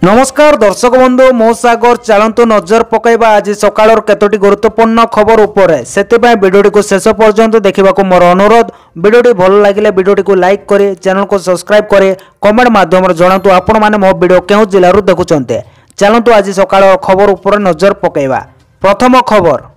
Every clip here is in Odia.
नमस्कार दर्शक बंधु मो सागर चलतु नजर पकईबा आज सकाळ केतोटी गुरुत्वपूर्ण खबर उपरे सेतिबाई वीडियोटी को शेष पर्यंत देखा मोर अनुरोध। वीडियोटी भल लगे वीडियोटी को लाइक करे चैनल को सब्सक्राइब करे कमेंट माध्यम जनातु आपण माने मो वीडियो केउ जिल्लारू देखुचंते। चलतु आज सकाळ खबर उपरे नजर पकईबा। प्रथम खबर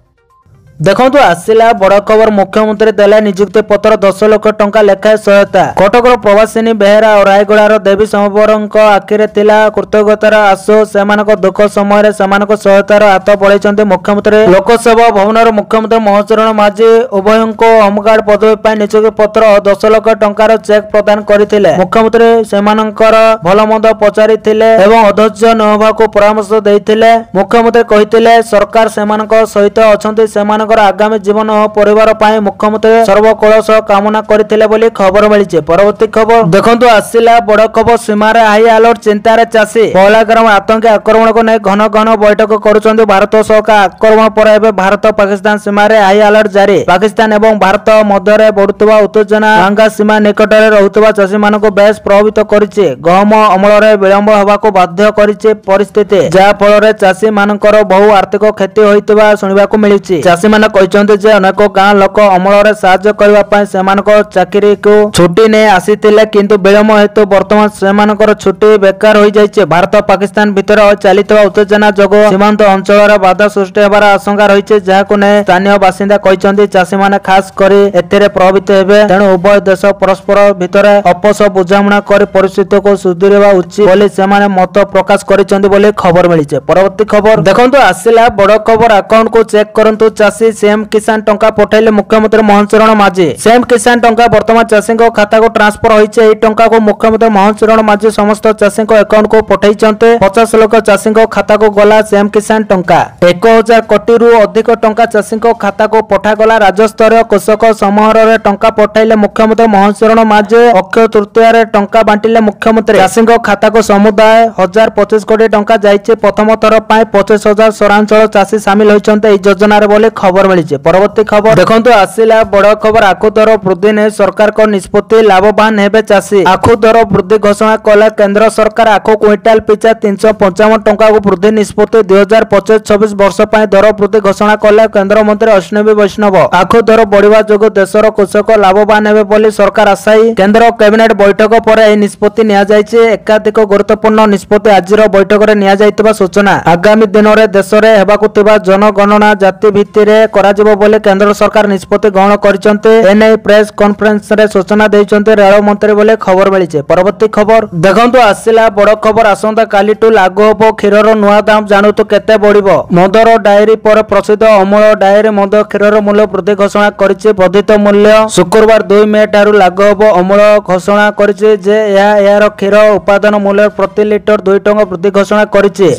देखंतु आसिला बड़ खबर मुख्यमंत्री देला नियुक्ति पत्र 10 लाख टंका लेखाए सहायता। कटकर प्रवासिनी बेहेरा और रायगड़ार देवी समवरंक आखिरे तिला कृतज्ञतार आसु सेमानक दुख समय सेमानक सहायतार हाथ बढ़ाइछन्ते मुख्यमंत्री। लोकसभा भवनर मुख्यमंत्री महोचरण माझी उभयंको होमगार्ड पदवी पाई नियुक्ति पत्र 10 लाख टंकार चेक प्रदान करथिले। मुख्यमंत्री सेमानकर भलमंद पचारिथिले एवं अधैर्य न होबाको परामर्श दैथिले। मुख्यमंत्री कहिथिले सरकार सेमानक सहित अछन्ति सेमानक आगामी जीवन और परिवार पाई मुख्यमंत्री सर्वकलश कामना करथिले बोली खबर मिली। परवर्ती खबर देखंतु आसिला बड़ खबर सीमार हाई अलर्ट चिंतार चाषी। पहलाग्राम आतंकी आक्रमण को नहीं घन घन बैठक करुछन्ति भारत सरकार। आक्रमण पर एबे भारत पाकिस्तान सीमार हाई अलर्ट जारी। पाकिस्तान एवं भारत मध्य बढ़ुवा उत्तेजना गंगा सीमा निकट में रहुवा चाषी मानक बेस प्रभावित करिछि। गहम अमल विलंब होबाको बाध्य करिछि परिस्थिति जहा फल चाषी मानकर बहु आर्थिक क्षति होइतबा सुनिबाको मिलुछि। चाषी कहते जे अनेक गाँ लोक अमल साहाय्य करने चाकरी को छुट्टी ने आसीथिले किंतु विलंब हेतु वर्तमान सेमानकर छुट्टी बेकार हो जाइए। भारत पाकिस्तान भितर चलता उत्तेजना जोग सीमांत अंचल बाधा सृष्टि होबार आशंका रही जहां नहीं स्थानीय बासिंदा कहते चाषी मैंने खास कर एथिरे प्रभावित हेबे। तेणु उभय देश परस्पर भितर आपस बुझामणा कर परिस्थिति को सुधीरवा उचित बोली सेमाने मत प्रकाश करिसेंति बोली खबर मिली। परवर्ती खबर देखंतु आसिला बड़ खबर अकाउंट को चेक करंतु चाषी सीएम किसान टंका पठाइले मुख्यमंत्री महोचरण माझी। सीएम किसान टंका वर्तमान चाषी खाता को ट्रांसफर होइछे। एई टंका को मुख्यमंत्री महोचरण माझी समस्त चाषी अकाउंट को पठाइछन्ते। 50 लाख चाषी खाता को गला सीएम किसान टंका। 1000 कोटी रु अधिक टंका चाषी खाता को पठागला। राज्य स्तरीय कृषक समारोह टंका पठाइले मुख्यमंत्री महोचरण माझी। अक्षय तृतीया रे टंका बांटिले मुख्यमंत्री। चाषी खाता को समुदाय 1025 कोटी टंका जाइछे। प्रथम थर पाई 25,000 सहरांचल चाषी शामिल होइछन्ते एई योजना रे बोले खबर मिली। परवर्ती खबर देखंतु आसिला बड़ खबर आखु दर वृद्धि ने सरकार को निष्पत्ति लाभवान हेबे चाषी। आखु दर वृद्धि घोषणा कले केंद्र सरकार। आखु क्विंटाल पिछा 355 टंका को वृद्धि निष्पत्ति 2025-26 वर्ष पर दर वृद्धि घोषणा कले केंद्र मंत्री अश्विनी वैष्णव। आखु दर बढ़िया जोग देशर कृषक लाभवान हेबे बोली सरकार आशायी। केंद्र कैबिनेट बैठक पर यह निष्पत्ति निया जायछि। एकाधिक गुरुत्वपूर्ण निष्पत्ति आजिर बैठक रे निया जायतिबा सूचना। आगामी दिन में देश में हेबाकु थिबा जनगणना जाति भित्ति रे कराजिबो बोले केंद्र सरकार निष्पत्ति ग्रहण करिसंते। एने प्रेस कॉन्फ्रेंस रे सूचना दैसंते रेल मंत्री बोले खबर मिली। परवर्ती खबर देखंतु आसिला बड़ खबर आसंता कालीटू लागू होबो क्षीरर नुआ दाम जानतु केते बढ़िबो। मदर डायरी पर प्रसिद्ध अमूल डायरी मद क्षीरर मूल्य वृद्धि घोषणा करिछि। वर्धित मूल्य शुक्रवार 2 मे ठारू लागू होबो। अमूल घोषणा करिछि जे यार क्षीर उत्पादन मूल्य प्रति लिटर 2 टଙ୍କା वृद्धि घोषणा करिछि।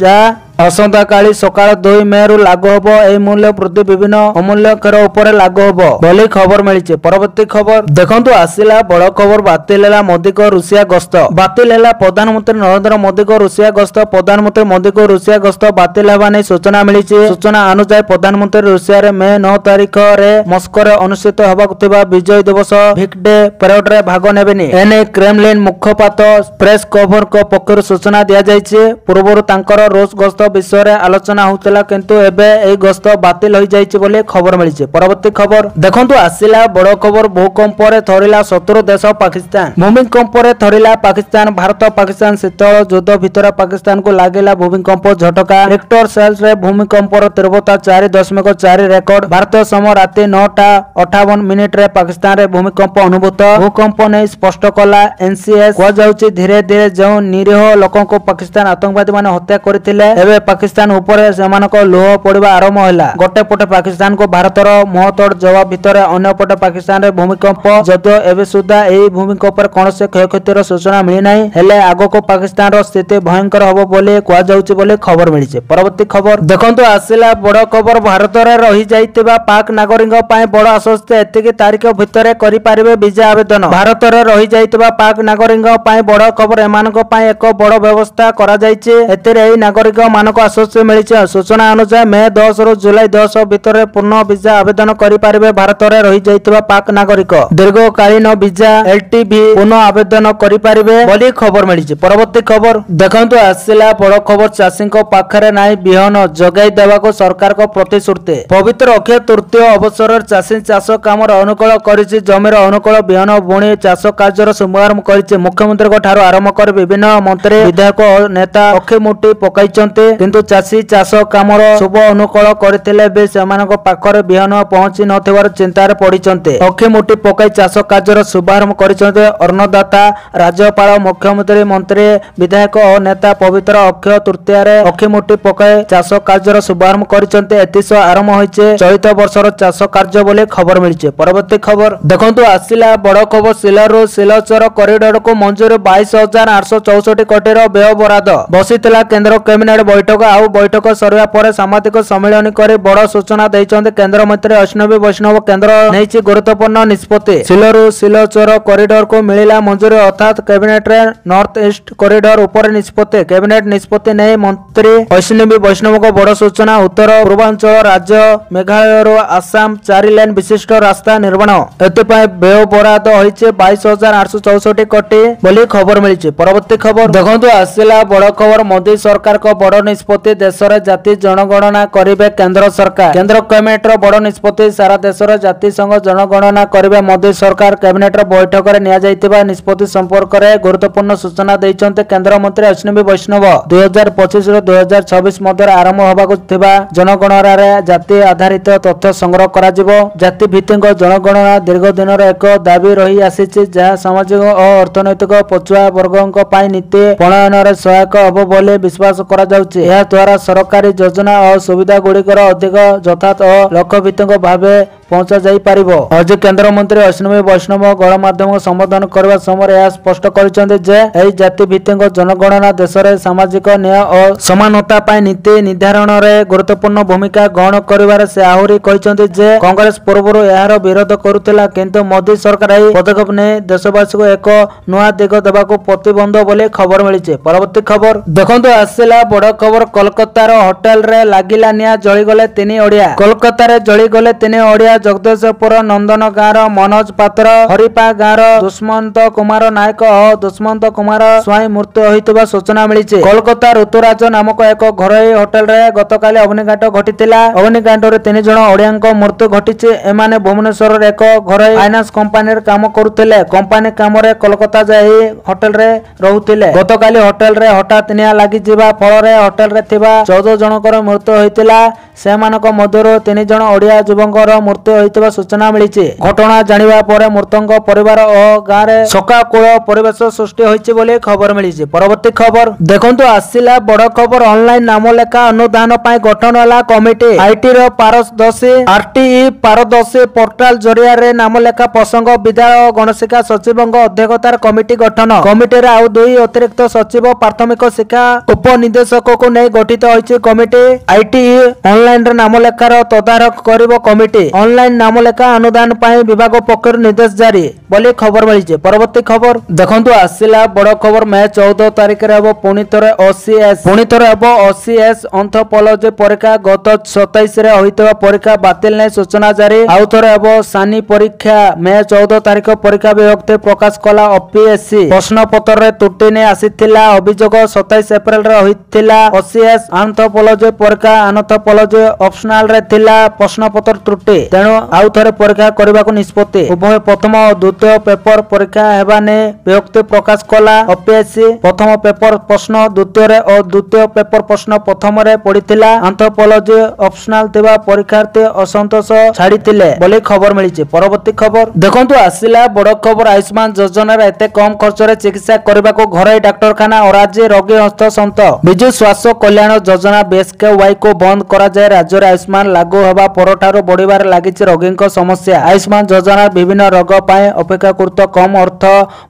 असंता काली सकाळ 2 मे रु लागू होबो। एई मूल्य वृद्धि विभिन्न अमूल्य कर ऊपर लागू होबो बोली खबर मिली। परवर्ती खबर देखंतु आसिला बड़ खबर बातिल हैला मोदी को रुसिया गस्त। बातिल हैला प्रधानमंत्री नरेंद्र मोदी को रुसिया गस्त। प्रधानमंत्री मोदी को रुसिया गस्त बातिल हेबा नै सूचना मिली। सूचना अनुसार प्रधानमंत्री रुसिया रे मे 9 तारिख रे मस्को रे अनुष्ठित होबाकु थिबा विजय दिवस भिक्डे परेड रे भाग नेबेनी। एने क्रेमलिन मुखपात्र प्रेस कवर को पक्षरु सूचना दिया जायछि। पूर्वरु तांकर रूस गस्त विषय रे आलोचना होतला किंतु एबे एई गस्त बातिल होई जायछि बोले खबर मिली। परवर्ती खबर देखंतु आसिला बड़ खबर भूकंप रे थरिला शत्रु देश पाकिस्तान। भूमिकंप रे थरिला पाकिस्तान। भारत पाकिस्तान शीतल युद्ध भितर पाकिस्तान को लागेला भूमिकंप झटका। रिक्टर सेल्स रे भूमिकंप रो तीव्रता 4.4 रेकर्ड। भारतीय समय राति 9:58 रे पाकिस्तान रे भूमिकंप अनुभूत। भूकंप नै स्पष्ट कला एनसीएस को जाउछि धीरे धीरे जो निरीह लोकों को पाकिस्तान आतंकवादी माने हत्या करथिले एबे पाकिस्तान ऊपर सेमानक लोह पड़िबा आरंभ होला। गोटे पटे पाकिस्तान को भारतर मुहतोड़ जवाब भितर अन्य पटे पाकिस्तान रे भूमिकंप जदियो एबे सुद्धा एई भूमिकंप पर कोनसे क्षयक्षतिर सूचना मिली नाही। हेले आगो को पाकिस्तान रो स्थिति भयंकर होबो बोले कुआ जाउछि बोले खबर मिली। परवर्ती खबर देखंतु आसिला बड़ खबर भारत रे रही जाइतिबा पाक नागरिक पय बड़ आश्वस्त एतिकी तारिख भितर करि पारिबे वीजा आवेदन। भारत रे रही जाइतिबा पाक नागरिक पय बड़ खबर एमानक पय एक बड़ व्यवस्था करा जाइछि। एतिरे एई नागरिक ସେମାନଙ୍କୁ ଆଶ୍ୱସ୍ତି ମିଳିଛି। ସୂଚନା ଅନୁଯାୟୀ ମେ 10 ରୁ ଜୁଲାଇ 10 ଭିତରେ ପୂର୍ଣ୍ଣ ଭିସା ଆବେଦନ କରିପାରିବେ ଭାରତରେ ରହିଯାଇଥିବା ପାକ୍ ନାଗରିକ। ଦୀର୍ଘକାଳୀନ ଭିସା LTV ପୁନଃ ଆବେଦନ କରିପାରିବେ ବୋଲି ଖବର ମିଳିଛି। ପରବର୍ତ୍ତୀ ଖବର ଦେଖନ୍ତୁ, ଆସିଲା ବଡ଼ ଖବର। ଚାଷୀଙ୍କ ପାଖରେ ନାହିଁ ବିହନ, ଯୋଗାଇ ଦେବାକୁ ସରକାରଙ୍କ ପ୍ରତିଶ୍ରୁତି। ପବିତ୍ର ଅକ୍ଷୟ ତୃତୀୟ ଅବସରରେ ଚାଷୀ ଚାଷ କାମର ଅନୁକୂଳ କରିଛି। ଜମିର ଅନୁକୂଳ ବିହନ ବୁଣି ଚାଷ କାର୍ଯ୍ୟର ଶୁଭାରମ୍ଭ କରିଛି। ମୁଖ୍ୟମନ୍ତ୍ରୀଙ୍କ ଠାରୁ ଆରମ୍ଭ କରି ବିଭିନ୍ନ ମନ୍ତ୍ରୀ, ବିଧାୟକ ଓ ନେତା ଅଖିମୁଠି ପକାଇଛନ୍ତି। କିନ୍ତୁ ଚାଷୀ ଚାଷ କାମର ଶୁଭ ଅନୁକୂଳ କରିଥିଲେ ବି ସେମାନଙ୍କ ପାଖରେ ବିହନ ପହଞ୍ଚି ନଥିବାରୁ ଚିନ୍ତାରେ ପଡ଼ିଛନ୍ତି। ଅଖିମୁଠି ପକାଇ ଚାଷ କାର୍ଯ୍ୟର ଶୁଭାରମ୍ଭ କରିଛନ୍ତି ଅନ୍ନଦାତା, ରାଜ୍ୟପାଳ, ମୁଖ୍ୟମନ୍ତ୍ରୀ, ମନ୍ତ୍ରୀ, ବିଧାୟକ ଓ ନେତା। ପବିତ୍ର ଅକ୍ଷୟ ତୃତୀୟାରେ ଅଖିମୁଠି ପକାଇ ଚାଷ କାର୍ଯ୍ୟର ଶୁଭାରମ୍ଭ କରିଛନ୍ତି। ଏଥିସହ ଆରମ୍ଭ ହୋଇଛି ଚଳିତ ବର୍ଷର ଚାଷ କାର୍ଯ୍ୟ ବୋଲି ଖବର ମିଳିଛି। ପରବର୍ତ୍ତୀ ଖବର ଦେଖନ୍ତୁ, ଆସିଲା ବଡ଼ ଖବର। ଶିଲରୁ ଶିଲଚର କରିଡରକୁ ମଞ୍ଜୁରୀ 22,864 କୋଟିର ବ୍ୟୟ ବରାଦ। ବସିଥିଲା କେନ୍ଦ୍ର କ୍ୟାବିନେଟ ବୈଠକ। ଆଉ ବୈଠକ ସରିବା ପରେ ସାମ୍ବାଦିକ ସମ୍ମିଳନୀ କରି ବଡ଼ ସୂଚନା ଦେଇଛନ୍ତି କେନ୍ଦ୍ରମନ୍ତ୍ରୀ ଅଶ୍ୱିନୀ ବୈଷ୍ଣବ। କେନ୍ଦ୍ର ନେଇଛି ଗୁରୁତ୍ୱପୂର୍ଣ୍ଣ ନିଷ୍ପତ୍ତି। ଶିଲରୁ ଶିଲଚର କରିଡରକୁ ମିଳିଲା ମଞ୍ଜୁରୀ, ଅର୍ଥାତ୍ କ୍ୟାବିନେଟରେ ନର୍ଥ ଇଷ୍ଟ କରିଡର ଉପରେ ନିଷ୍ପତ୍ତି। କ୍ୟାବିନେଟ ନିଷ୍ପତ୍ତି ନେଇ ମନ୍ତ୍ରୀ ଅଶ୍ୱିନୀ ବୈଷ୍ଣବଙ୍କ ବଡ଼ ସୂଚନା। ଉତ୍ତର ପୂର୍ବାଞ୍ଚଳ ରାଜ୍ୟ ମେଘାଳୟରୁ ଆସାମ 4 ଲେନ୍ ବିଶିଷ୍ଟ ରାସ୍ତା ନିର୍ମାଣ। ଏଥିପାଇଁ ବ୍ୟୟ ବରାଦ ହୋଇଛି 22,864 କୋଟି ବୋଲି ଖବର ମିଳିଛି। ପରବର୍ତ୍ତୀ ଖବର ଦେଖନ୍ତୁ, ଆସିଲା ବଡ଼ ଖବର। ମୋଦି ସରକାରଙ୍କ ବଡ଼ ନିଷ୍ପତ୍ତି। ଦେଶରେ ଜାତି ଜନଗଣନା କରିବେ କେନ୍ଦ୍ର ସରକାର। କେନ୍ଦ୍ର କ୍ୟାବିନେଟର ବଡ଼ ନିଷ୍ପତ୍ତି। ସାରା ଦେଶରେ ଜାତିସଂଘ ଜନଗଣନା କରିବେ ମୋଦି ସରକାର। କ୍ୟାବିନେଟର ବୈଠକରେ ନିଆଯାଇଥିବା ନିଷ୍ପତ୍ତି ସମ୍ପର୍କରେ ଗୁରୁତ୍ୱପୂର୍ଣ୍ଣ ସୂଚନା ଦେଇଛନ୍ତି କେନ୍ଦ୍ରମନ୍ତ୍ରୀ ଅଶ୍ୱିନୀ ବୈଷ୍ଣବ। 2025 ରୁ 2026 ମଧ୍ୟରେ ଆରମ୍ଭ ହେବାକୁ ଥିବା ଜନଗଣନାରେ ଜାତି ଆଧାରିତ ତଥ୍ୟ ସଂଗ୍ରହ କରାଯିବ। ଜାତି ଭିତ୍ତିକ ଜନଗଣନା ଦୀର୍ଘ ଦିନର ଏକ ଦାବି ରହି ଆସିଛି, ଯାହା ସାମାଜିକ ଓ ଅର୍ଥନୈତିକ ପଛୁଆ ବର୍ଗଙ୍କ ପାଇଁ ନୀତି ପ୍ରଣୟନରେ ସହାୟକ ହେବ ବୋଲି ବିଶ୍ୱାସ କରାଯାଉଛି। ଏହା ଦ୍ୱାରା ସରକାରୀ ଯୋଜନା ଓ ସୁବିଧା ଗୁଡ଼ିକର ଅଧିକ ଯଥାର୍ଥ ଓ ଲକ୍ଷ୍ୟଭିତ୍ତିକ ଭାବେ ପହଞ୍ଚାଯାଇପାରିବ। ଆଜି କେନ୍ଦ୍ରମନ୍ତ୍ରୀ ଅଶ୍ୱିନୀ ବୈଷ୍ଣବ ଗଣମାଧ୍ୟମକୁ ସମ୍ବୋଧନ କରିବା ସମୟରେ ଏହା ସ୍ପଷ୍ଟ କରିଛନ୍ତି ଯେ ଏହି ଜାତି ଭିତ୍ତିକ ଜନଗଣନା ଦେଶରେ ସାମାଜିକ ନ୍ୟାୟ ଓ ସମାନତା ପାଇଁ ନୀତି ନିର୍ଦ୍ଧାରଣରେ ଗୁରୁତ୍ୱପୂର୍ଣ୍ଣ ଭୂମିକା ଗ୍ରହଣ କରିବାରେ ସେ ଆହୁରି କହିଛନ୍ତି ଯେ କଂଗ୍ରେସ ପୂର୍ବରୁ ଏହାର ବିରୋଧ କରୁଥିଲା, କିନ୍ତୁ ମୋଦି ସରକାର ଏହି ପଦକ୍ଷେପ ନେଇ ଦେଶବାସୀଙ୍କୁ ଏକ ନୂଆ ଦିଗ ଦେବାକୁ ପ୍ରତିବଦ୍ଧ ବୋଲି ଖବର ମିଳିଛି। ପରବର୍ତ୍ତୀ ଖବର ଦେଖନ୍ତୁ, ଆସିଲା ବଡ଼ ଖବର। କୋଲକାତାର ହୋଟେଲରେ ଲାଗିଲା ନିଆଁ, ଜଳିଗଲେ 3 ଓଡ଼ିଆ। କୋଲକାତାରେ ଜଳିଗଲେ 3 ଓଡ଼ିଆ। ଜଗଦେଶପୁର ନନ୍ଦନ ଗାଁର ମନୋଜ ପାତ୍ର, ହରିପା ଗାଁର ଦୁଷ୍ମନ୍ତ କୁମାର ନାୟକ ଓ ଦୁଷ୍ମନ୍ତ କୁମାର ସ୍ୱାଇଁ ମୃତ୍ୟୁ ହୋଇଥିବା ସୂଚନା ମିଳିଛି। କୋଲକାତା ଋତୁରାଜ ନାମକ ଏକ ଘରୋଇ ହୋଟେଲରେ ଗତକାଲି ଅଗ୍ନିକାଣ୍ଡ ଘଟିଥିଲା। ଅଗ୍ନିକାଣ୍ଡରେ 3 ଜଣ ଓଡ଼ିଆଙ୍କ ମୃତ୍ୟୁ ଘଟିଛି। ଏମାନେ ଭୁବନେଶ୍ୱରର ଏକ ଘରୋଇ ଫାଇନାନ୍ସ କମ୍ପାନୀରେ କାମ କରୁଥିଲେ। କମ୍ପାନୀ କାମରେ କୋଲକାତା ଯାଇ ହୋଟେଲରେ ରହୁଥିଲେ। ଗତକାଲି ହୋଟେଲରେ ହଠାତ୍ ନିଆଁ ଲାଗିଯିବା ଫଳରେ ହୋଟେଲରେ ଥିବା 14 ଜଣଙ୍କର ମୃତ୍ୟୁ ହୋଇଥିଲା। ସେମାନଙ୍କ ମଧ୍ୟରୁ 3 ଜଣ ଓଡ଼ିଆ ଯୁବକଙ୍କର ମୃତ୍ୟୁ ହୋଇଥିବା ସୂଚନା ମିଳିଛି। ଘଟଣା ଜାଣିବା ପରେ ମୃତକଙ୍କ ପରିବାର ଓ ଗାଁରେ ଶୋକାକୁଳ ପରିବେଶ ସୃଷ୍ଟି ହୋଇଛି ବୋଲି ଖବର ମିଳିଛି। ପରବର୍ତ୍ତୀ ଖବର ଦେଖନ୍ତୁ, ଆସିଲା ବଡ଼ ଖବର। ଅନଲାଇନ ନାମଲେଖା ଅନୁଦାନ ପାଇଁ ଗଠନ ହେଲା କମିଟି। ଆଇଟିର ପାରଦର୍ଶୀ RTE ପାରଦର୍ଶୀ ପୋର୍ଟାଲ ଜରିଆରେ ନାମଲେଖା ପ୍ରସଙ୍ଗ ବିଦ୍ୟାଳୟ ଓ ଗଣଶିକ୍ଷା ସଚିବଙ୍କ ଅଧ୍ୟକ୍ଷତାରେ କମିଟି ଗଠନ। କମିଟିରେ ଆଉ 2 ଅତିରିକ୍ତ ସଚିବ, ପ୍ରାଥମିକ ଶିକ୍ଷା ଉପନିର୍ଦ୍ଦେଶକଙ୍କୁ ନେଇ ଗଠିତ ହୋଇଛି କମିଟି। ITE ଅନଲାଇନରେ ନାମଲେଖାର ତଦାରଖ କରିବ କମିଟି। ଅନଲାଇନ ନାମଲେଖା ଅନୁଦାନ ପାଇଁ ବିଭାଗ ପକ୍ଷରୁ ନିର୍ଦ୍ଦେଶ ଜାରି ବୋଲି ଖବର ମିଳିଛି। ପରବର୍ତ୍ତୀ ଖବର ଦେଖନ୍ତୁ, ଆସିଲା ବଡ଼ ଖବର। ମେ 14 ତାରିଖରେ ହେବ ପୁଣିଥରେ OCS ଆନ୍ଥ୍ରୋପୋଲୋଜି ପରୀକ୍ଷା। ଗତ 27ରେ ହୋଇଥିବା ପରୀକ୍ଷା ବାତିଲ ନେଇ ସୂଚନା ଜାରି। ଆଉ ଥରେ ହେବ ସାନି ପରୀକ୍ଷା। ମେ 14 ତାରିଖ ପରୀକ୍ଷା ବିଜ୍ଞପ୍ତି ପ୍ରକାଶ କଲା OPSC। ପ୍ରଶ୍ନପତ୍ରରେ ତ୍ରୁଟି ନେଇ ଆସିଥିଲା ଅଭିଯୋଗ। 27 ଏପ୍ରିଲରେ ହୋଇଥିଲା OCS ଆନ୍ଥ୍ରୋପୋଲୋଜି ପରୀକ୍ଷା। ଆନ୍ଥ୍ରୋପୋଲୋଜି ଅପସନାଲରେ ଥିଲା ପ୍ରଶ୍ନପତ୍ର ତ୍ରୁଟି, ତେଣୁ ଆଉ ଥରେ ପରୀକ୍ଷା କରିବାକୁ ନିଷ୍ପତ୍ତି। ଉଭୟ ପ୍ରଥମ ଓ ଦ୍ୱିତୀୟ ପେପର ପରୀକ୍ଷା ହେବା ନେଇ ବିଜ୍ଞପ୍ତି ପ୍ରକାଶ କଲା OPSC। ପ୍ରଥମ ପେପର ପ୍ରଶ୍ନ ଦ୍ୱିତୀୟରେ ଓ ଦ୍ୱିତୀୟ ପେପର ପ୍ରଶ୍ନ ପ୍ରଥମରେ ପଡ଼ିଥିଲା। ଆନ୍ଥ୍ରୋପୋଲୋଜି ଅପସନାଲ ଥିବା ପରୀକ୍ଷାର୍ଥୀ ଅସନ୍ତୋଷ ଛାଡ଼ିଥିଲେ ବୋଲି ଖବର ମିଳିଛି। ପରବର୍ତ୍ତୀ ଖବର ଦେଖନ୍ତୁ, ଆସିଲା ବଡ଼ ଖବର। ଆୟୁଷ୍ମାନ ଯୋଜନାରେ ଏତେ କମ୍ ଖର୍ଚ୍ଚରେ ଚିକିତ୍ସା କରିବାକୁ ଘରୋଇ ଡାକ୍ତରଖାନା ଅରାଜି, ରୋଗୀ ହସ୍ତସନ୍ତ। ବିଜୁ ସ୍ୱାସ୍ଥ୍ୟ କଲ୍ୟାଣ ଯୋଜନା BSKYକୁ ବନ୍ଦ କରାଯାଇ ରାଜ୍ୟରେ ଆୟୁଷ୍ମାନ ଲାଗୁ ହେବା ପରଠାରୁ ବଢ଼ିବାରେ ଲାଗିଛି ରୋଗୀଙ୍କ ସମସ୍ୟା। ଆୟୁଷ୍ମାନ ଯୋଜନାର ବିଭିନ୍ନ ରୋଗ ପାଇଁ ଅପେକ୍ଷାକୃତ କମ୍ ଅର୍ଥ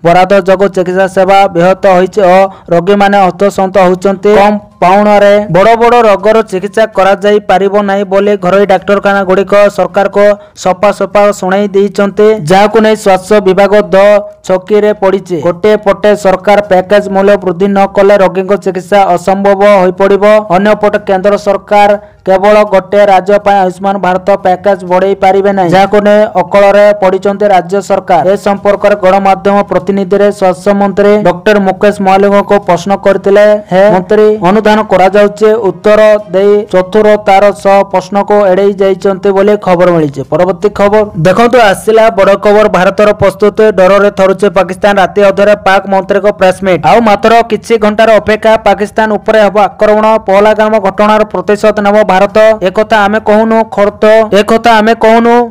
ବରାଦ ଯୋଗୁଁ ଚିକିତ୍ସା ସେବା ବ୍ୟାହତ ହୋଇଛି ଓ ରୋଗୀମାନେ ହସ୍ତସନ୍ତ ହେଉଛନ୍ତି। କମ୍ ପାଉଣାରେ ବଡ଼ ବଡ଼ ରୋଗର ଚିକିତ୍ସା କରାଯାଇ ପାରିବ ନାହିଁ ବୋଲି ଘରୋଇ ଡାକ୍ତରଖାନା ଗୁଡ଼ିକ ସରକାରକୁ ସଫା ଶୁଣାଇ ଦେଇଛନ୍ତି, ଯାହାକୁ ନେଇ ସ୍ୱାସ୍ଥ୍ୟ ବିଭାଗ ଦ ଛକିରେ ପଡ଼ିଛି। ଗୋଟିଏ ପଟେ ସରକାର ପ୍ୟାକେଜ ମୂଲ୍ୟ ବୃଦ୍ଧି ନ କଲେ ରୋଗୀଙ୍କ ଚିକିତ୍ସା ଅସମ୍ଭବ ହୋଇପଡ଼ିବ। ଅନ୍ୟପଟେ କେନ୍ଦ୍ର ସରକାର କେବଳ ଗୋଟିଏ ରାଜ୍ୟ ପାଇଁ ଆୟୁଷ୍ମାନ ଭାରତ ପ୍ୟାକେଜ ବଢ଼ାଇ ପାରିବେ ନାହିଁ, ଯାହାକୁ ନେଇ ଅକଳରେ ପଡ଼ିଛନ୍ତି ରାଜ୍ୟ ସରକାର। ଏ ସମ୍ପର୍କରେ ଗଣମାଧ୍ୟମ ପ୍ରତିନିଧିରେ ସ୍ୱାସ୍ଥ୍ୟ ମନ୍ତ୍ରୀ ଡକ୍ଟର ମୁକେଶ ମହାଲିକଙ୍କୁ ପ୍ରଶ୍ନ କରିଥିଲେ। ହେ ମନ୍ତ୍ରୀ, ଅନୁଦାନ କରାଯାଉଛି ଉତ୍ତର ଦେଇ ଚତୁର ତାର ସହ ପ୍ରଶ୍ନକୁ ଏଡ଼େଇ ଯାଇଛନ୍ତି ବୋଲି ଖବର ମିଳିଛି। ପରବର୍ତ୍ତୀ ଖବର ଦେଖନ୍ତୁ, ଆସିଲା ବଡ଼ ଖବର। ଭାରତର ପ୍ରସ୍ତୁତି ଡରରେ ଥରୁଛି ପାକିସ୍ତାନ। ରାତି ଅଧରେ ପାକ୍ ମନ୍ତ୍ରୀଙ୍କ ପ୍ରେସମିଟ୍। ଆଉ ମାତ୍ର କିଛି ଘଣ୍ଟାର ଅପେକ୍ଷା। ପାକିସ୍ତାନ ଉପରେ ହେବ ଆକ୍ରମଣ। ପହଲଗାମ ଘଟଣାର ପ୍ରତିଶୋଧ ନେବ ଭାରତ। ଏକଥା ଆମେ କହୁନୁ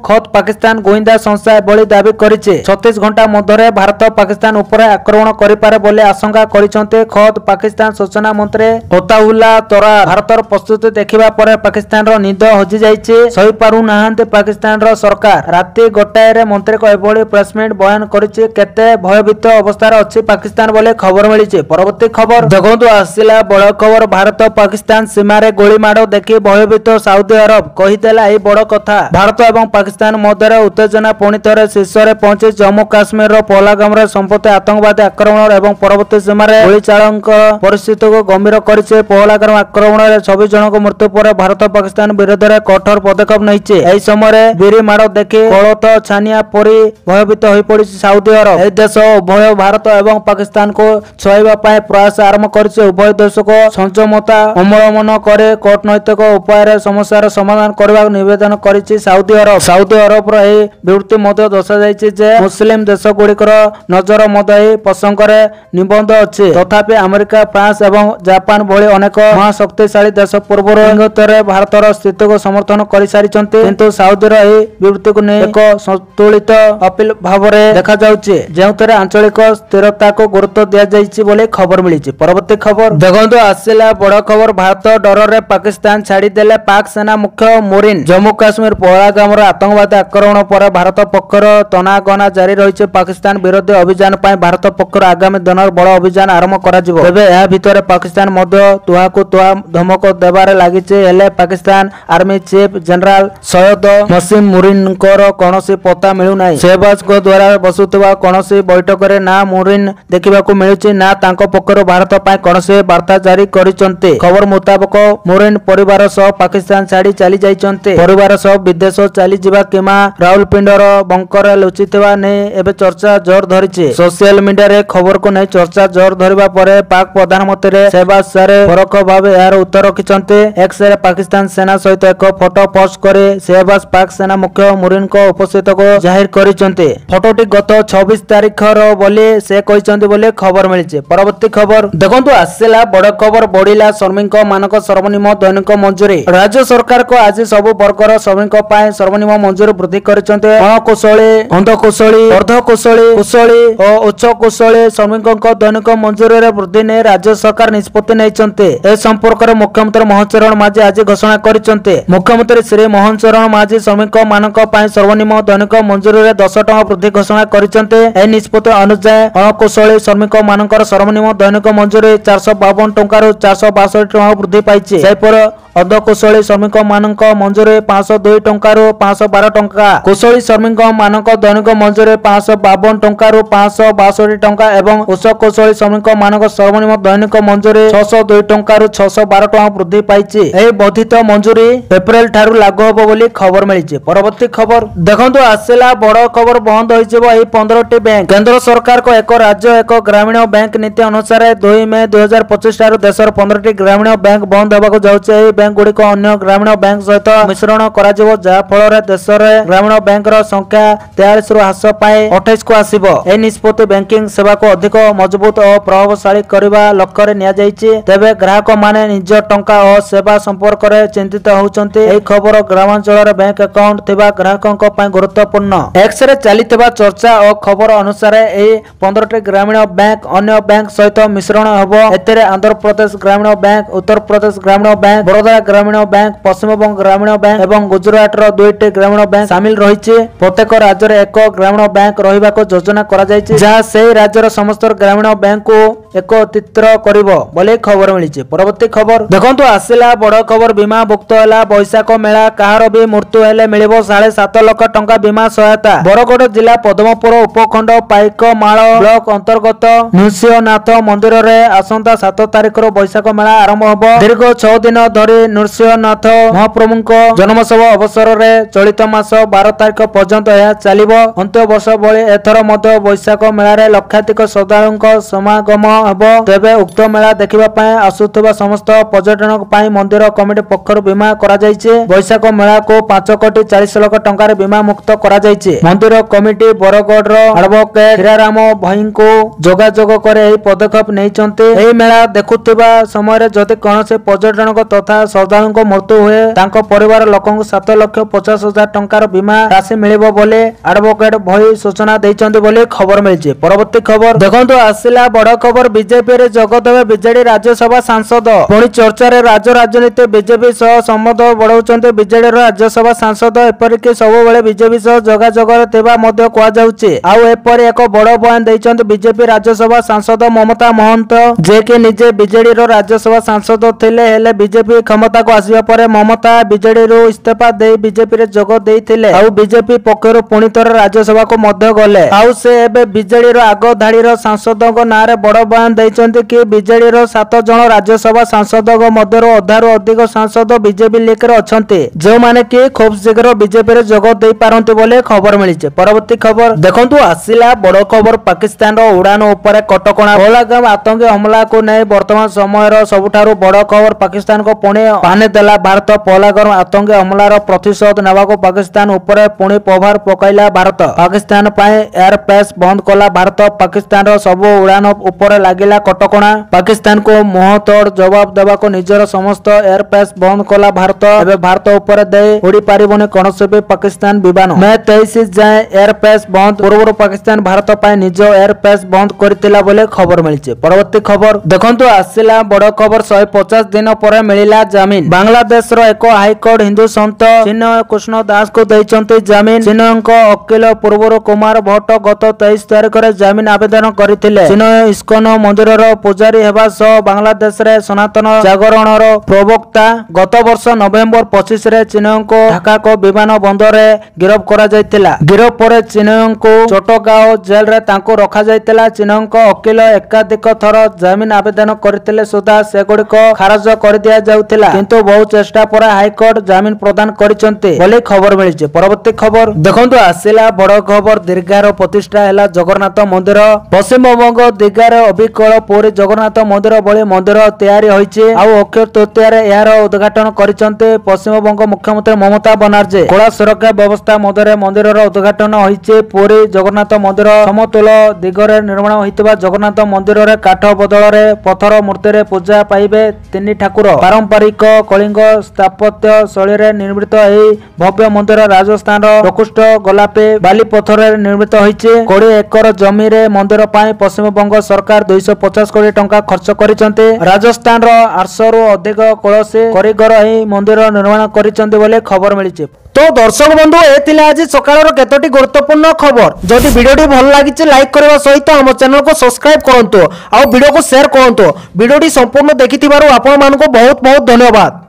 ଖୋଦ୍ ପାକିସ୍ତାନ ଗୋଇନ୍ଦା ସଂସ୍ଥା ଏଭଳି ଦାବି କରିଛି। 36 ଘଣ୍ଟା ମଧ୍ୟରେ ଭାରତ ପାକିସ୍ତାନ ଉପରେ ଆକ୍ରମଣ କରିପାରେ ବୋଲି ଆଶଙ୍କା କରିଛନ୍ତି ଖୋଦ୍ ପାକିସ୍ତାନ ସୂଚନା ମନ୍ତ୍ରୀ ଅତାଉଲ୍ଲା ତରାର। ଭାରତର ପ୍ରସ୍ତୁତି ଦେଖିବା ପରେ ପାକିସ୍ତାନର ନିଦ ହଜିଯାଇଛି। ସହିପାରୁନାହାନ୍ତି ପାକିସ୍ତାନର ସରକାର। ରାତି 1ଟାରେ ମନ୍ତ୍ରୀଙ୍କ ଏଭଳି ପ୍ରେସମିଟ୍ ବୟାନ କରିଛି। କେତେ ଭୟଭୀତ ଅବସ୍ଥାରେ ଅଛି ପାକିସ୍ତାନ ବୋଲି ଖବର ମିଳିଛି। ପରବର୍ତ୍ତୀ ଖବର ଦେଖନ୍ତୁ, ଆସିଲା ବଡ଼ ଖବର। ଭାରତ ପାକିସ୍ତାନ ସୀମାରେ ଗୁଳିମାଡ଼ ଦେଖି ଭୟଭୀତ ସାଉଦି ଆରବ କହିଦେଲା ଏହି ବଡ଼ କଥା। ଭାରତ ଏବଂ ପାକିସ୍ତାନ ମଧ୍ୟରେ ଉତ୍ତେଜନା ପୁଣି ଥରେ ଶୀର୍ଷରେ ପହଞ୍ଚି ଜମ୍ମୁ କାଶ୍ମୀରର ପହଲଗାମରେ ସମ୍ପ୍ରତି ଆତଙ୍କବାଦୀ ଆକ୍ରମଣ ଏବଂ ପରବର୍ତ୍ତୀ ସୀମାରେ ଗୁଳିଚାଳନାଙ୍କ ପରିସ୍ଥିତିକୁ ଗମ୍ଭୀର କରିଛି। ପହଲଗାମ ଆକ୍ରମଣରେ 26 ଜଣଙ୍କ ମୃତ୍ୟୁ ପରେ ଭାରତ ପାକିସ୍ତାନ ବିରୋଧରେ କଠୋର ପଦକ୍ଷେପ ନେଇଛି। ଏହି ସମୟରେ ବିରି ମାଡ଼ ଦେଖି କୋଳଥ ଛାନିଆ ପରି ଭୟଭୀତ ହୋଇପଡ଼ିଛି ସାଉଦି ଆରବ। ଏହି ଦେଶ ଉଭୟ ଭାରତ ଏବଂ ପାକିସ୍ତାନକୁ ଛୁଆଇବା ପାଇଁ ପ୍ରୟାସ ଆରମ୍ଭ କରିଛି। ଉଭୟ ଦେଶକୁ ସଂଯମତା ଅବଲମ୍ବନ କରି କୂଟନୈତିକ ଉପାୟରେ ସମସ୍ୟାର ସମାଧାନ କରିବାକୁ ନିବେଦନ କରିଛି ସାଉଦି ଆରବ। ସାଉଦି ଆରବର ଏହି ବିବୃତ୍ତି ମଧ୍ୟ ଦର୍ଶାଯାଇଛି ଯେ ମୁସଲିମ ଦେଶଗୁଡ଼ିକର ନଜର ମଧ୍ୟ ଏହି ପ୍ରସଙ୍ଗରେ ନିବଦ୍ଧ ଅଛି। ତଥାପି ଆମେରିକା, ଫ୍ରାନ୍ସ ଏବଂ ଜାପାନ ଭଳି ଅନେକ ମହାଶକ୍ତିଶାଳୀ ଦେଶ ପୂର୍ବରୁ ଇଙ୍ଗିତରେ ଭାରତର ସ୍ଥିତିକୁ ସମର୍ଥନ କରିସାରିଛନ୍ତି। କିନ୍ତୁ ସାଉଦିର ଏହି ବିବୃତ୍ତିକୁ ନେଇ ଏକ ସନ୍ତୁଳିତ ଅପିଲ ଭାବରେ ଦେଖାଯାଉଛି, ଯେଉଁଥିରେ ଆଞ୍ଚଳିକ ସ୍ଥିରତାକୁ ଗୁରୁତ୍ୱ ଦିଆଯାଇଛି ବୋଲି ଖବର ମିଳିଛି। ପରବର୍ତ୍ତୀ ଖବର ଦେଖନ୍ତୁ, ଆସିଲା ବଡ଼ ଖବର। ଭାରତ ଡରରେ ପାକିସ୍ତାନ ଛାଡ଼ିଦେଲେ ପାକ୍ ସେନା ମୁଖ୍ୟ ମୋରିନ୍। ଜମ୍ମୁ କାଶ୍ମୀର ପହଲଗାମର ଆତଙ୍କବାଦୀ ଆକ୍ରମଣ ପରେ ଭାରତ ପକ୍ଷରୁ ତନାଗନା ଜାରି ରହିଛି। ପାକିସ୍ତାନ ବିରୋଧୀ ଅଭିଯାନ ପାଇଁ ଭାରତ ପକ୍ଷରୁ ଆଗାମୀ ଦିନରେ ବଡ଼ ଅଭିଯାନ ଆରମ୍ଭ କରାଯିବ। ତେବେ ଏହା ଭିତରେ ପାକିସ୍ତାନ ମଧ୍ୟ ତୁହାକୁ ତୁହା ଧମକ ଦେବାରେ ଲାଗିଛି। ହେଲେ Pakistan army chief general Syed Asim ମୋରିନ୍ଙ୍କର କୌଣସି ପତ୍ତା ମିଳୁନାହିଁ। ଶେହବାଜଙ୍କ ଦ୍ୱାରା ବସୁଥିବା କୌଣସି ବୈଠକରେ ନା ମୋରିନ୍ ଦେଖିବାକୁ ମିଳୁଛି, ନା ତାଙ୍କ ପକ୍ଷରୁ ଭାରତ ପାଇଁ କୌଣସି ବାର୍ତ୍ତା ଜାରି କରିଛନ୍ତି। ଖବର ମୁତାବକ ମୋରିନ୍ ପରିବାର ସହ ପାକିସ୍ତାନ ଛାଡ଼ି ଚାଲି ଯାଇଛନ୍ତି। ପରିବାର ସହ ବିଦେଶ ଚାଲିଯିବା କିମ୍ବା ରାଉଲପିଣ୍ଡିର ବଙ୍କରରେ ଲୁଚିଥିବା ନେଇ ଏବେ ଚର୍ଚ୍ଚା ଜୋର ଧରିଛି। ସୋସିଆଲ ମିଡିଆରେ ଖବରକୁ ନେଇ ଚର୍ଚ୍ଚା ଜୋର ଧରିବା ପରେ ପାକ୍ ପ୍ରଧାନମନ୍ତ୍ରୀ ଶେହବାଜ ଶରୀଫ ପରୋକ୍ଷ ଭାବେ ଏହାର ଉତ୍ତର ରଖିଛନ୍ତି। ଏକ୍ସରେ ପାକିସ୍ତାନ ସେନା ସହିତ ଏକ ଫଟୋ ପୋଷ୍ଟ କରି ଶେହବାଜ ପାକ୍ ସେନା ମୁଖ୍ୟ ମୋରିନ୍ଙ୍କ ଉପସ୍ଥିତିକୁ ଜାହିର କରିଛନ୍ତି। ଫଟୋଟି ଗତ 26 ତାରିଖର ବୋଲି ସେ କହିଛନ୍ତି ବୋଲି ଖବର ମିଳିଛି। ପରବର୍ତ୍ତୀ ଖବର ଦେଖନ୍ତୁ, ଆସିଲା ବଡ଼ ଖବର। ବଢ଼ିଲା ଶ୍ରମିକ ମାନଙ୍କ ସର୍ବନିମ୍ନ ଦୈନିକ ମଜୁରୀ। ରାଜ୍ୟ ସରକାରଙ୍କ ଆଜି ସବୁ ବର୍ଗର ଶ୍ରମିକ ପାଇଁ ସର୍ବନିମ୍ନ ମଜୁରୀ ବୃଦ୍ଧି କରିଛନ୍ତି। ଅଣକୁଶଳୀ, ଅର୍ଦ୍ଧକୁଶଳୀ, ଅର୍ଦ୍ଧକୁଶଳୀ, କୁଶଳୀ ଓ ଉଚ୍ଚ କୁଶଳୀ ଶ୍ରମିକଙ୍କ ଦୈନିକ ମଜୁରୀରେ ବୃଦ୍ଧି ନେଇ ରାଜ୍ୟ ସରକାର ନିଷ୍ପତ୍ତି ନେଇଛନ୍ତି। ଏ ସମ୍ପର୍କରେ ମୁଖ୍ୟମନ୍ତ୍ରୀ ମୋହନ ଚରଣ ମାଝୀ ଆଜି ଘୋଷଣା କରିଛନ୍ତି। ମୁଖ୍ୟମନ୍ତ୍ରୀ ଶ୍ରୀ ମୋହନ ଚରଣ ମାଝୀ ଶ୍ରମିକ ମାନଙ୍କ ପାଇଁ ସର୍ବନିମ୍ନ ଦୈନିକ ମଜୁରୀରେ 10 ଟଙ୍କା ବୃଦ୍ଧି ଘୋଷଣା କରିଛନ୍ତି। ଏହି ନିଷ୍ପତ୍ତି ଅନୁଯାୟୀ ଅଣକୁଶଳୀ ଶ୍ରମିକ ମାନଙ୍କର ସର୍ବନିମ୍ନ ଦୈନିକ ମଜୁରୀ 452 ଟଙ୍କାରୁ 462 ଟଙ୍କା ବୃଦ୍ଧି ପାଇଛି। ସେହିପରି ଅର୍ଦ୍ଧକୁଶଳୀ ଶ୍ରମିକ ମାନଙ୍କ ମଜୁରୀ 502 ଟଙ୍କାରୁ 512 ଟଙ୍କା, କୁଶଳୀ ଶ୍ରମିକ ମାନଙ୍କ ଦୈନିକ ମଜୁରୀ 552 ଟଙ୍କାରୁ 562 ଟଙ୍କା ଏବଂ ଉଚ୍ଚ କୁଶଳୀ ଶ୍ରମିକ ମାନଙ୍କ ସର୍ବନିମ୍ନ ଦୈନିକ ମଜୁରୀ 602 ଟଙ୍କାରୁ 612 ଟଙ୍କା ବୃଦ୍ଧି ପାଇଛି। ଏହି ବର୍ଦ୍ଧିତ ମଜୁରୀ ଏପ୍ରିଲ ଠାରୁ ଲାଗୁ ହେବ ବୋଲି ଖବର ମିଳିଛି। ପରବର୍ତ୍ତୀ ଖବର ଦେଖନ୍ତୁ, ଆସିଲା ବଡ଼ ଖବର। ବନ୍ଦ ହୋଇଯିବ ଏହି 15ଟି ବ୍ୟାଙ୍କ। କେନ୍ଦ୍ର ସରକାରଙ୍କ ଏକ ରାଜ୍ୟ ଏକ ଗ୍ରାମୀଣ ବ୍ୟାଙ୍କ ନୀତି ଅନୁସାରେ 2 ମେ 2025 ଠାରୁ ଦେଶର 15ଟି ଗ୍ରାମୀଣ ବ୍ୟାଙ୍କ ବନ୍ଦ ହେବାକୁ ଯାଉଛି। ଏହି ବ୍ୟାଙ୍କ ଗୁଡ଼ିକ ଅନ୍ୟ ଗ୍ରାମୀଣ ବ୍ୟାଙ୍କ ସହିତ ମିଶ୍ରଣ କରାଯିବ, ଯାହା ଫଳରେ ଦେଶରେ ଗ୍ରାମୀଣ ବ୍ୟାଙ୍କର ସଂଖ୍ୟା 43ରୁ ହ୍ରାସ ପାଇ 28କୁ ଆସିବ। ଏହି ନିଷ୍ପତ୍ତି ବ୍ୟାଙ୍କିଂ ସେବାକୁ ଅଧିକ ମଜବୁତ ଓ ପ୍ରଭାବଶାଳୀ କରିବା ଲକ୍ଷ୍ୟରେ ନିଆଯାଇଛି। ତେବେ ଗ୍ରାହକମାନେ ନିଜ ଟଙ୍କା ଓ ସେବା ସମ୍ପର୍କରେ ଚିନ୍ତିତ ହେଉଛନ୍ତି। ଏହି ଖବର ଗ୍ରାମାଞ୍ଚଳରେ ବ୍ୟାଙ୍କ ଆକାଉଣ୍ଟ ଥିବା ଗ୍ରାହକଙ୍କ ପାଇଁ ଗୁରୁତ୍ୱପୂର୍ଣ୍ଣ। ଏକ୍ସରେ ଚାଲିଥିବା ଚର୍ଚ୍ଚା ଓ ଖବର ଅନୁସାରେ ଏହି 15ଟି ଗ୍ରାମୀଣ ବ୍ୟାଙ୍କ ଅନ୍ୟ ବ୍ୟାଙ୍କ ସହିତ ମିଶ୍ରଣ ହେବ। ଏଥିରେ ଆନ୍ଧ୍ରପ୍ରଦେଶ ଗ୍ରାମୀଣ ବ୍ୟାଙ୍କ, ଉତ୍ତରପ୍ରଦେଶ ଗ୍ରାମୀଣ ବ୍ୟାଙ୍କ, ବରୋଦା ତ୍ରିପୁରା ଗ୍ରାमीण बैंक पश्चिमबंग ग्रामीण बैंक एवं गुजरात रो 2टी ग्रामीण बैंक शामिल रही। प्रत्येक राज्य रे एक ग्रामीण बैंक रहिबाको योजना करा जायछि जहा सेही राज्यर समस्त ग्रामीण बैंक को एकत्रित करिवो बोले खबर मिलिछि। परवर्ती खबर देखंतु आसिला बड़ खबर बीमा भुक्त हैला बैशाख मेला काहार भी मृत्यु हेले मिलिबो 7.5 लाख टंका बीमा सहायता। बरगड़ जिला पद्मपुर उपखंड पाइकमाळ ब्लॉक अंतर्गत नृसिंहनाथ मंदिर रे आसंता 7 तारिख रो बैशाख मेला आरंभ होबो। दीर्घ 6 दिन धरी नृसिंहनाथ महाप्रभुଙ୍କ जन्मोत्सव अवसर रे चलित मास 12 तारिख पर्यंत यह चलिबो। अंत्य वर्ष भली एथर मध्य बैशाख मेला रे लक्षाधिक श्रद्धालुଙ୍କ समागम हेबो। तेबे उक्त मेला देखिबा पय आसुथबा समस्त पर्यटनक पय मंदिर कमिटी पक्षरु बीमा करा जायछि। बैशाख मेला को 5 कोटी 40 लाख टंका रे बीमा मुक्त करा जायछि। मंदिर कमिटी बरगड़ रो एडवोकेट हीराराम भाई को जोगाजोग करे एही पदक्षेप नैचंती। एही मेला देखुथिबा समय रे जदि कोनोसी पर्यटनक तथा श्रद्धालुଙ୍କ मृत्यु हुए तांको परिवार लोकଙ୍କୁ 7,50,000 टंकार बीमा राशि मिलिबो बोले एडवोकेट भाई सूचना दैचंती बोले खबर मिलछि। परवर्ती खबर देखंतु आसिला बड़ खबर बीजेपी रे जग देबे बीजेडी राज्यसभा सांसद। पुणी चर्चा रे राज्य राजनीति बीजेपी सह संबंध बढ़ाउचंती बीजेडी रो राज्यसभा सांसद। एपरिक सब बेले बीजेपी सह जोगाजोग रे तेबा मध्य कुआ जाउछि। आउ एपरि एक बड़ बयान दैचंती बीजेपी राज्यसभा सांसद ममता महंत जे कि निजे बीजेडी रो राज्यसभा सांसद थिले हेले बीजेपी क्षमता को आसीबा परे ममता बीजेडी रो इस्तीफा दे बीजेपी रे जोग देइथिले। आउ बीजेपी पक्षरु पुणी थर राज्यसभा को मध्य गले। आउ से एबे बीजेडी रो आग धाड़ी रो सांसदक नारे बड़ बयान दैचंती कि बीजेडी रो 7 जण राज्यसभा सांसदक मध्यरो अधारु अधिक सांसद बीजेपी लिक रे अछंती जे माने कि खूब शीघ्र बीजेपी रे जोग देई पारंती बोले खबर मिलिছে। परवर्ती खबर देखंतु आसिला बड़ खबर पाकिस्तान रो उड़ान ऊपर कटकणा। पहलगाम आतंकी हमला को नै वर्तमान समय रो सबुठारु बड़ खबर पाकिस्तान को पुणे पाने देला भारत। पहलगाम आतंकी हमला रो प्रतिशोध नेबा को पाकिस्तान ऊपर पुणे प्रभार पकाइला भारत। पाकिस्तान पाए एयर पेस बंद कला भारत। पाकिस्तान रो सब उड़ान ऊपर लागिला कटकणा। पाकिस्तान को मुंह तोड़ जवाब देबा को निजर समस्त एयर पेस बंद कला भारत। एबे भारत ऊपर दे उड़ी पारिबोनी कोनोसे भी पाकिस्तान विमान। मैं 23 जाए एयर पेस बंद पूर्व पाकिस्तान भारत पाए निज एयर पेस बंद करथिला बोले खबर मिलिছে। परवर्ती खबर देखंतु आसिला बड़ खबर 150 दिन पर मिलिला जमीन। बांग्लादेश रो एक हाईकोर्ट हिंदू संत चिन्मय कृष्ण दास को दैचंती जमीन। चिन्मयଙ୍କ वकील पूर्व कुमार भट्ट गत 23 तारिख रे जमीन आवेदन करथिले। चिन्मय इस्कन मंदिर रो पुजारी हेबा सह बांग्लादेश रे सनातन जागरण रो प्रवक्ता। गत वर्ष नवेम्बर 25 रे चिन्मयଙ୍କୁ ढाका को विमान बंदर रे गिरफ्त करा जायतिला। गिरफ्त पर चिन्मयଙ୍କୁ चोटगांव जेल रे तांको रखा जायतिला। चिन्मयଙ୍କ वकील एकाधिक थर जमीन आवेदन करथिले सुधा सेगुडिक खारज कर दिया जाउतिला किंतु बहु चेष्टा पर हाईकोर्ट जमीन प्रदान करिसंती बोले खबर मिलिছে। परवर्ती खबर देखंतु आसिला बड़ खबर दीर्घार प्रतिष्ठा हैला जगन्नाथ मंदिर। पश्चिमबंग दीघार अबिकल पुरी जगन्नाथ मंदिर भली मंदिर तैयारी होइছে। आ अक्षय तृतीया रे यार उद्घाटन करिसंती पश्चिमबंग मुख्यमंत्री ममता बनर्जी। कड़ा सुरक्षा व्यवस्था मध्य मंदिर रो उद्घाटन होइছে। पुरी जगन्नाथ मंदिर समतुल दिगरे निर्माण होइतबा जगन्नाथ मंदिर रे काठ बदल रे पत्थर मूर्ति रे पूजा पाइबे 3 ठाकुर। पारंपरिक कलिंग स्थापत्य शैली रे निर्मित एही भव्य मंदिर राजस्थान रो प्रकृष्ट गोलापी बाली पत्थर रे निर्मित होइছে। 20 एकर जमी रे मंदिर पाई पश्चिमबंग सरकार 250 कोटी टंका खर्च करिसंती। राजस्थान रो 800 रु अधिक कलसी कारीगर एही मंदिर निर्माण करिसंती बोले खबर मिलिছে। तो दर्शक बंधु ए आज सकाळ केतोटी गुरुत्वपूर्ण खबर। जदि वीडियोटी भल लागिছে लाइक करबा सहित हम चैनल को सब्सक्राइब करंतु आ वीडियो को शेयर करंतु। वीडियोटी संपूर्ण देखिथिबारु आपण मानको बहुत बहुत धन्यवाद।